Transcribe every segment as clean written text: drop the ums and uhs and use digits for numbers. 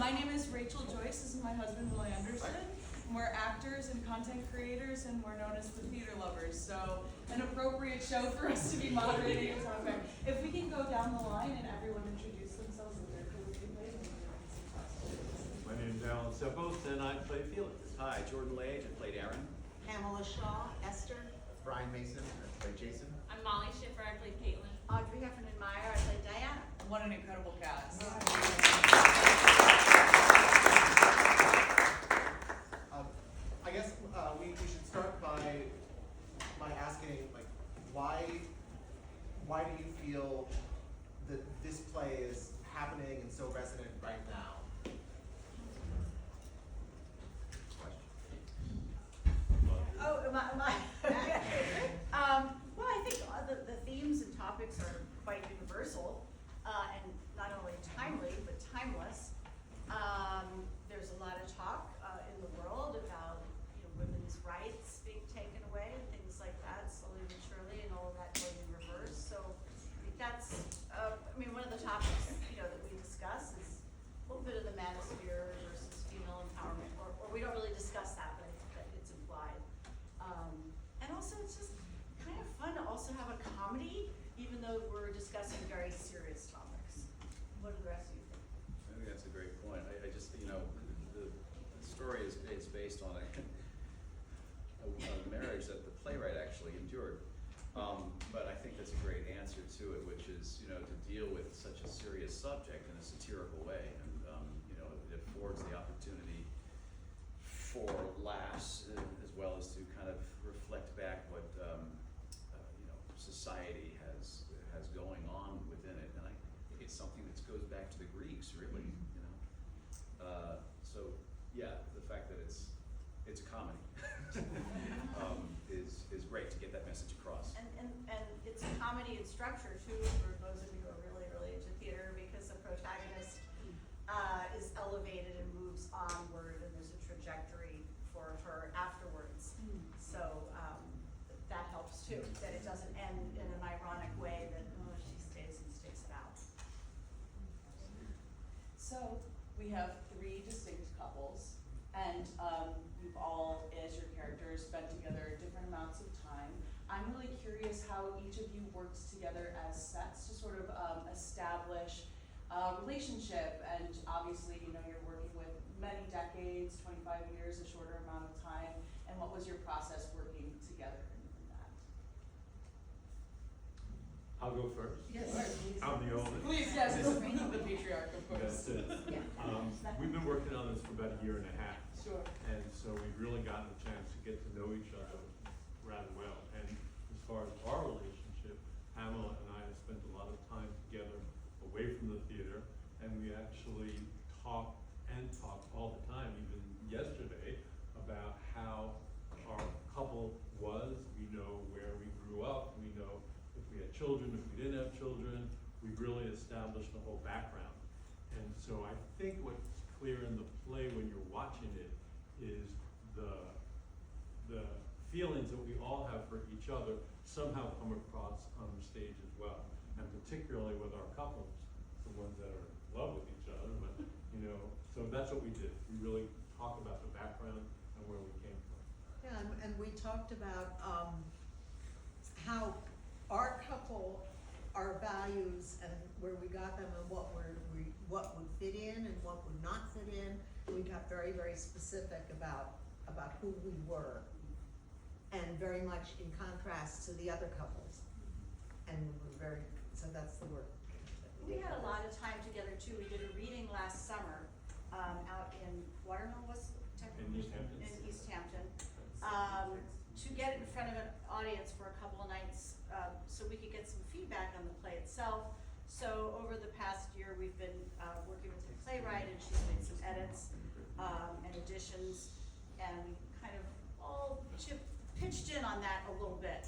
My name is Rachel Joyce. This is my husband, Willie Anderson. We're actors and content creators, and we're known as the theater lovers. So, an appropriate show for us to be moderating and talking about. If we can go down the line and everyone introduce themselves and their career plays. My name is Alan Sepos, and I play Felix. Hi, Jordan Lage, I played Aaron. Pamela Shaw, Esther. Brian Mason, I play Jason. I'm Molly Schiffer, I played Caitlin. Audrey Heffernan-Meyer, I played Diana. What an incredible cast. I guess we should start by asking, like, why do you feel that this play is happening and so resonant right now? Oh, am I? Well, I think the themes and topics are quite universal, and not only timely, but timeless. There's a lot of talk in the world about women's rights being taken away, and things like that, slowly but surely, and all of that going in reverse. So I think that's, one of the topics that we discuss is a little bit of the manosphere versus female empowerment, or we don't really discuss that, but I think that it's implied. And also, it's just kind of fun to also have a comedy, even though we're discussing very serious topics. What do the rest of you think? I think that's a great point. I just, the story is based on a marriage that the playwright actually endured. But I think that's a great answer to it, which is, to deal with such a serious subject in a satirical way. And, it affords the opportunity for laughs as well as to kind of reflect back what, society has going on within it. And I think it's something that goes back to the Greeks, really, So, yeah, the fact that it's a comedy is great to get that message across. And it's a comedy in structure too, for those of you who are really, really into theater, because the protagonist is elevated and moves onward, and there's a trajectory for her afterwards. So that helps too, that it doesn't end in an ironic way that she stays and sticks it out. So we have 3 distinct couples, and you've all, as your characters, spent together different amounts of time. I'm really curious how each of you works together as sets to sort of establish a relationship, and obviously, you're working with many decades, 25 years, a shorter amount of time, and what was your process working together in that? I'll go first. Yes. I'm the oldest. Please, yes, the patriarch, of course. That's it. We've been working on this for about a year and a half. Sure. And so we've really gotten a chance to get to know each other rather well. And as far as our relationship, Pamela and I have spent a lot of time together away from the theater, and we actually talk all the time, even yesterday, about how our couple was. We know where we grew up, we know if we had children, if we didn't have children. We've really established the whole background. And so I think what's clear in the play when you're watching it is the feelings that we all have for each other somehow come across on the stage as well. And particularly with our couples, the ones that are in love with each other, but so that's what we did. We really talked about the background and where we came from. Yeah, and we talked about how our couple, our values, and where we got them, and what would fit in and what would not fit in. We got very, very specific about who we were, and very much in contrast to the other couples. And we were so that's the work. We had a lot of time together too. We did a reading last summer out in Watermill, In East Hampton. In East Hampton, to get in front of an audience for a couple of nights, so we could get some feedback on the play itself. So over the past year, we've been working with the playwright, and she's made some edits and additions, and we kind of all pitched in on that a little bit.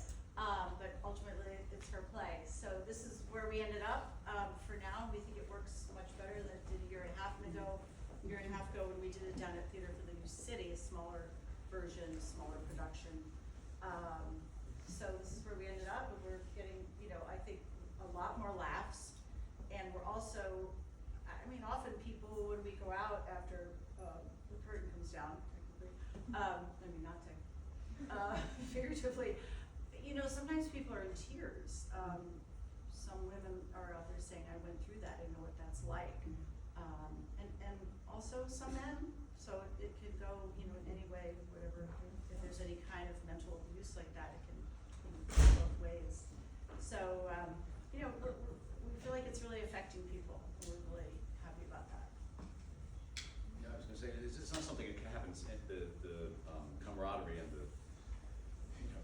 But ultimately, it's her play. So this is where we ended up for now. We think it works much better than it did a year and a half ago when we did it down at Theater for the New City, a smaller version, smaller production. So this is where we ended up, and we're getting, I think, a lot more laughs. And we're also, often people, when we go out down, technically. I mean, not technically, figuratively. You know, sometimes people are in tears. Some women are out there saying, I went through that, I know what that's like. And also some men, so it could go, you know, in any way, whatever, if there's any kind of mental abuse like that, it can go both ways. So, you know, we feel like it's really affecting people, and we're really happy about that. Yeah, I was gonna say, it's not something that happens at the camaraderie and the, you know,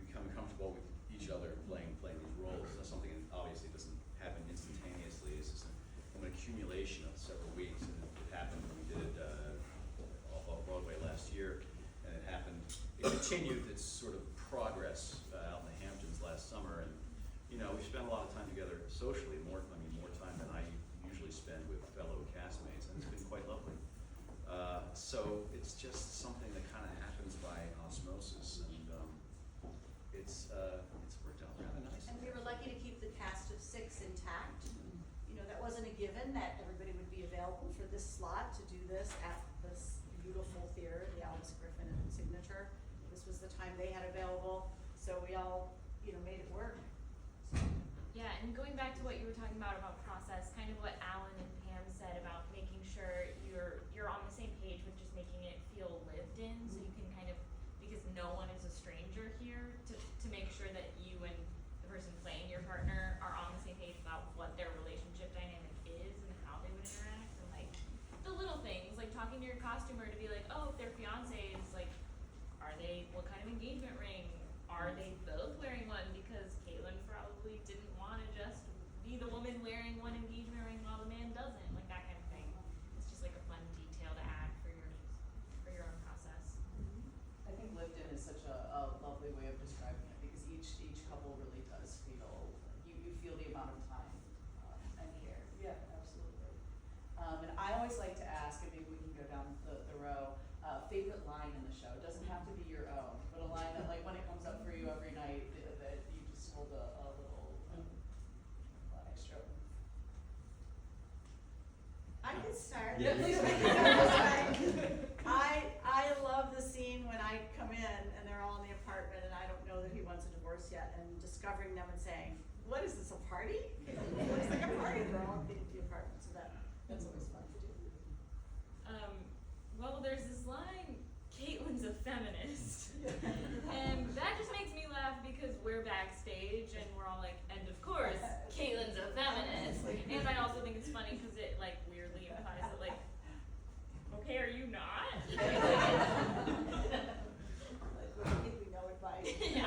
becoming comfortable with each other playing these roles. It's not something that obviously doesn't happen instantaneously. It's just an accumulation of several weeks, and it happened when we did it Off-Broadway last year, and it continued its sort of progress out in the Hamptons last summer, and you know, we spent a lot of time together socially, more time than I usually spend with fellow castmates, and it's been quite lovely. So it's just something that kind of happens by osmosis, and it's worked out rather nicely. And we were lucky to keep the cast of 6 intact. You know, that wasn't a given that everybody would be available for this slot to do this at this beautiful theater, the Griffin Signature. This was the time they had available, so we all, you know, made it work. Yeah, and going back to what you were talking about process, kind of what Alan and Pam said about making sure you're on the same page with just making it feel lived in, so you can kind of, because no one is a stranger here, to make sure that you and the person playing your partner are on the same page about what their relationship dynamic is and how they would interact, and like the little things, like talking to your costumer to be like, oh, if their fiance is like, what kind of engagement ring? Are they both wearing one? Because Caitlin probably didn't want to just be the woman wearing one engagement ring while the man doesn't, like that kind of thing. It's just like a fun detail to add for your own process. I think lived in is such a lovely way of describing it, because each couple really does feel, you feel the amount of time and care. Yeah, absolutely. And I always like to ask, and maybe we can go down the row, favorite line in the show. It doesn't have to be your own, but a line that, like, when it comes up for you every night, that you just hold a little extra. I can start. Yeah, please. I love the scene when I come in and they're all in the apartment and I don't know that he wants a divorce yet, and discovering them and saying, what is this, a party? It looks like a party. They're all in the apartment, so that's always fun to do. Well, there's this line, Caitlin's a feminist. And that just makes me laugh because we're backstage and we're all like, and of course, Caitlin's a feminist. And I also think it's funny because it like weirdly implies that like, okay, are you not? I think we know it by. Yeah.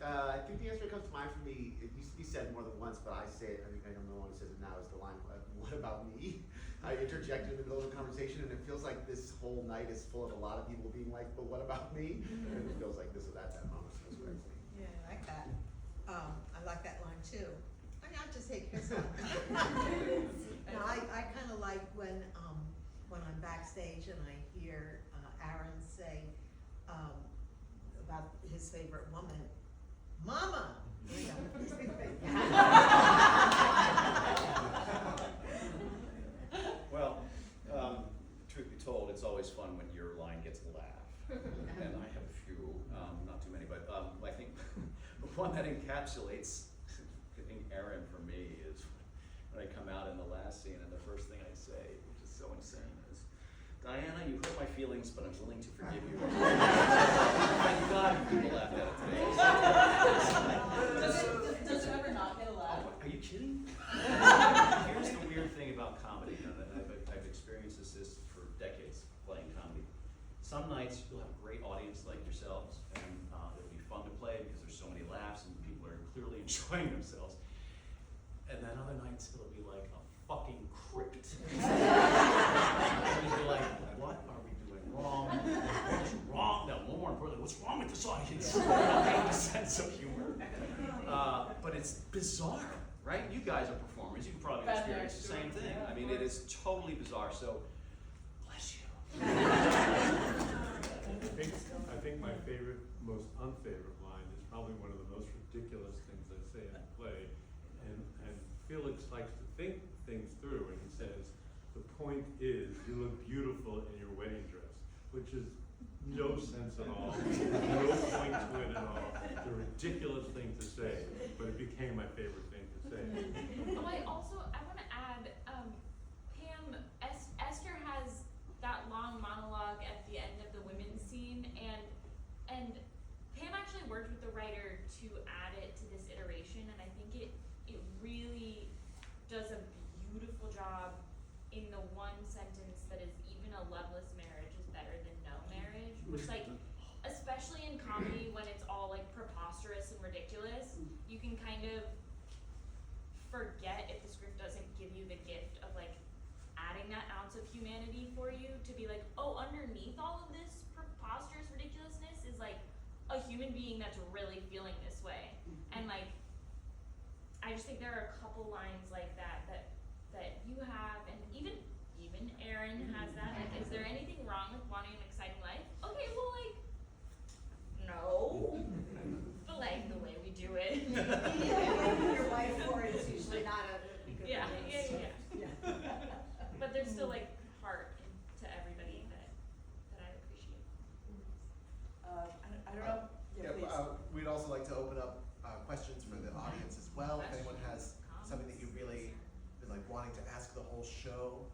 I think the answer that comes to mind for me, it used to be said more than once, but I say it, I think I know no one says it now, is the line, what about me? I interject in the middle of the conversation, and it feels like this whole night is full of a lot of people being like, but what about me? And it feels like this or that moment feels great to me. Yeah, I like that. I like that line too. I mean, I'll just take his line. No, I kind of like when I'm backstage and I hear Aaron say about his favorite woman, Mama. You know, Well, truth be told, it's always fun when your line gets a laugh. And I have a few, not too many, but I think the one that encapsulates, I think, Aaron for me is when I come out in the last scene and the first thing I say, which is so insane, is, Diana, you hurt my feelings, but I'm willing to forgive you. Thank God people laughed at it today. Does it ever not get a laugh? Are you kidding? Here's the weird thing about comedy, and I've experienced this for decades playing comedy. Some nights you'll have a great audience like yourselves, and it'll be fun to play because there's so many laughs and people are clearly enjoying themselves. And then other nights it'll be like a fucking crypt. And you'll be like, what are we doing wrong? What's wrong? No, more importantly, what's wrong with this audience? They have a sense of humor. But it's bizarre, right? You guys are performers. You've probably experienced the same thing. I mean, it is totally bizarre. So, bless you. I think my favorite, most unfavorite line is probably one of the most ridiculous things I say in the play. And Felix likes to think things through, and he says, the point point is, you look beautiful in your wedding dress, which is no sense at all, no point to it at all. It's a ridiculous thing to say, but it became my favorite thing to say. Oh, I wanna add, Pam, Esther has that long monologue at the end of the women's scene, and Pam actually worked with the writer to add it to this iteration, and I think it really does a beautiful job in the one sentence that is even a loveless marriage is better than no marriage, which like, especially in comedy when it's all like preposterous and ridiculous, you can kind of forget if the script doesn't give you the gift of like adding that ounce of humanity for you to be like, oh, underneath all of this preposterous ridiculousness is like a human being that's really feeling this way. And like, I just think there are a couple lines like that you have, and even Erin has that. Like, is there anything wrong with wanting an exciting life? Okay, well, like, no. But like the way we do it. Your wife for it is usually not a good Yeah. thing. But there's still like heart to everybody that I appreciate. I don't know, yeah, please. We'd also like to open up questions for the audience as well. If anyone has something that you really been like wanting to ask the whole show,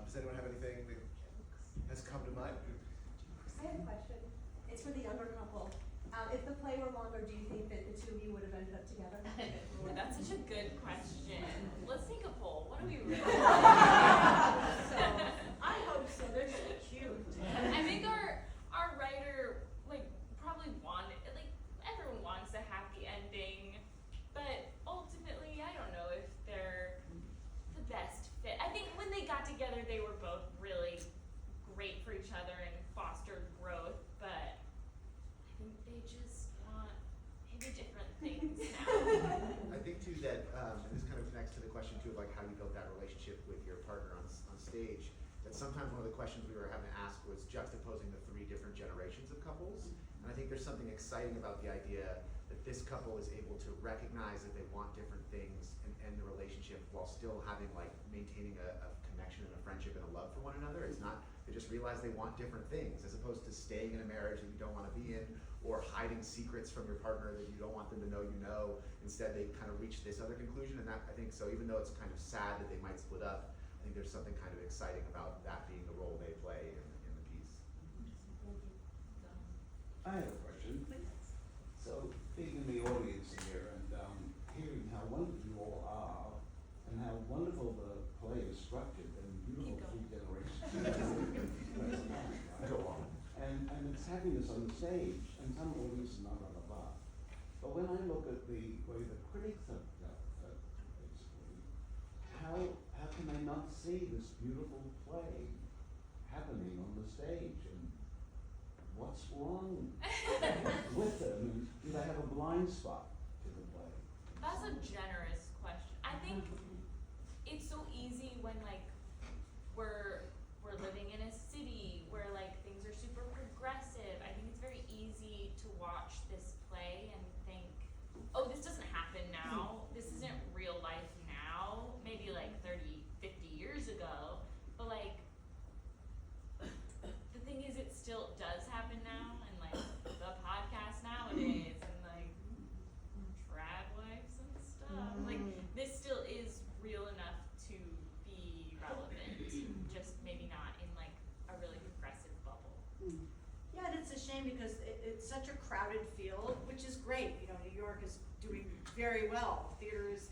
does anyone have anything that has come to mind? I have a question. It's for the younger couple. If the play were longer, do you think that the two of you would have ended up together? Ooh, that's such a good question. Let's take a poll. What do we really? So, I hope so. They're so cute. I think our writer like probably wanted, like everyone wants a happy ending, but ultimately I don't know if they're the best fit. I think when they got together they were both really great for each other and fostered growth, but I think they just want maybe different things now. I think too that, and this kind of connects to the question too of like how you built that relationship with your partner on stage, that sometimes one of the questions we were having to ask was juxtaposing the three different generations of couples. And I think there's something exciting about the idea that this couple is able to recognize that they want different things and end the relationship while still having like maintaining a connection and a friendship and a love for one another. It's not, they just realize they want different things as opposed to staying in a marriage that you don't want to be in or hiding secrets from your partner that you don't want them to know you know. Instead they kind of reach this other conclusion, and that I think so even though it's kind of sad that they might split up, I think there's something kind of exciting about that being the role they play in the piece. I have a question. So, being in the audience here and hearing how wonderful you all are and how wonderful the play is structured and beautiful three generations. That's nice, right? Go on. And it's having this on the stage, and some audiences not on the bar. But when I look at the way the critics have basically, how can I not see this beautiful play happening on the stage? And what's wrong with them? And do they have a blind spot to the play? That's a generous question. I think it's so easy when like we're living in a city where like things are super progressive. I think it's very easy to watch this play and think, oh, this doesn't happen now. This isn't real life now. Maybe like 30, 50 years ago. But like the thing is it still does happen now, and like the podcast nowadays and like trad wives and stuff. Like this still is real enough to be relevant, just maybe not in like a really progressive bubble. Yeah, and it's a shame because it's such a crowded field, which is great. You know, New York is doing very well. Theater is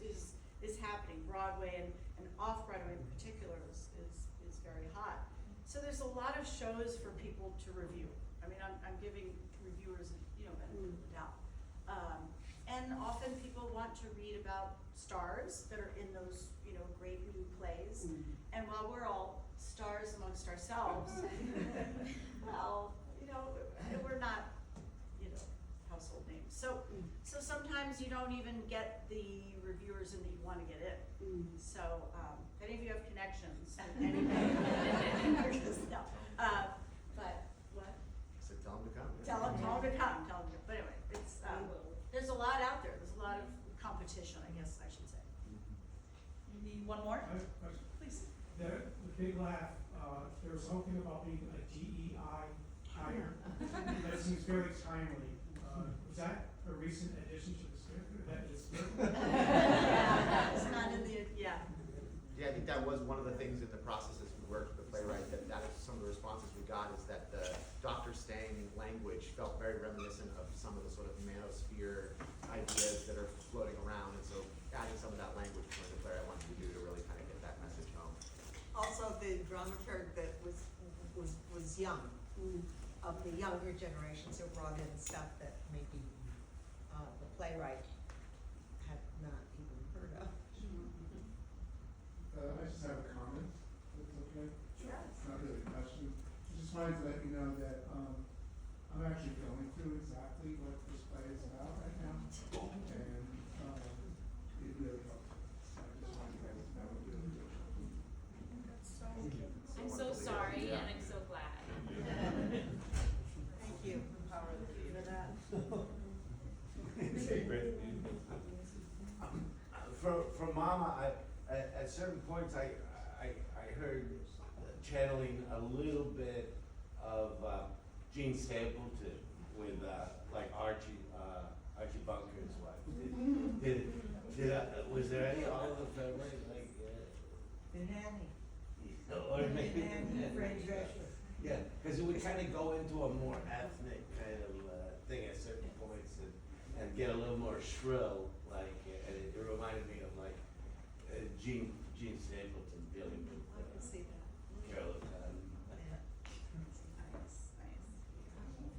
happening. Broadway and Off-Broadway in particular is very hot. So there's a lot of shows for people to review. I mean, I'm giving reviewers, benefit of the doubt. And often people want to read about stars that are in those, great new plays. And while we're all stars amongst ourselves, well, we're not, household names. So sometimes you don't even get the reviewers in that you want to get in. So if any of you have connections, no. But what? So tell them to come. Tell them to come. But anyway, it's there's a lot out there. There's a lot of competition, I guess I should say. You need one more? Question. Please. The big laugh, there was something about being a DEI hire, that seems very timely. Was that a recent addition to the script, or that is? Yeah, it's not in the, yeah. Yeah, I think that was one of the things in the process as we worked with the playwright, that is some of the responses we got, is that the Dr. Stang language felt very reminiscent of some of the sort of manosphere ideas that are floating around, and so adding some of that language to the playwright wanted to do to really kind of get that message home. Also, the dramaturg that was young, of the younger generations, who brought in stuff that maybe, the playwright had not even heard of. I just have a comment, if it's okay. Sure. It's not really a question. I just wanted to let you know that, I'm actually going through exactly what this play is about right now. And, it really helped. I just wanted you guys to know it really did. I'm so sorry, Yeah. and I'm so glad. Thank you. Power of the theater. For Mama, at certain points, I heard channeling a little bit of Gene Stapleton with like Archie Bunker's wife. Was there any Oliver Fenway like? Been Annie. Or maybe. Fred Drescher. Yeah, because it would kind of go into a more ethnic kind of thing at certain points, and get a little more shrill, like, and it reminded me of like Gene Stapleton dealing with I can see that. Carol Cotton. Yeah. Nice, nice.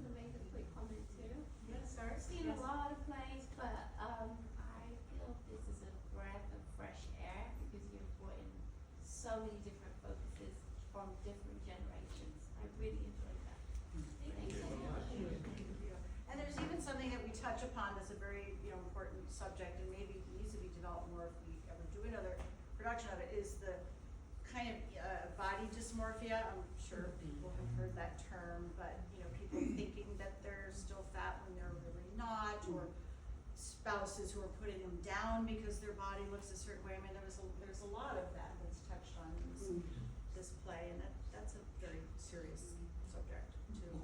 To make a quick comment too. Yes, sir. I've seen a lot of plays, but I feel this is a breath of fresh air because you've brought in so many different focuses from different generations. I really enjoyed that. Thank you so much. And there's even something that we touch upon that's a very, important subject, and maybe needs to be developed more if we ever do another production of it, is the kind of body dysmorphia. I'm sure people have heard that term, but, people thinking that they're still fat when they're really not, or spouses who are putting them down because their body looks a certain way. I mean, there's a lot of that that's touched on in this play, and that's a very serious subject too.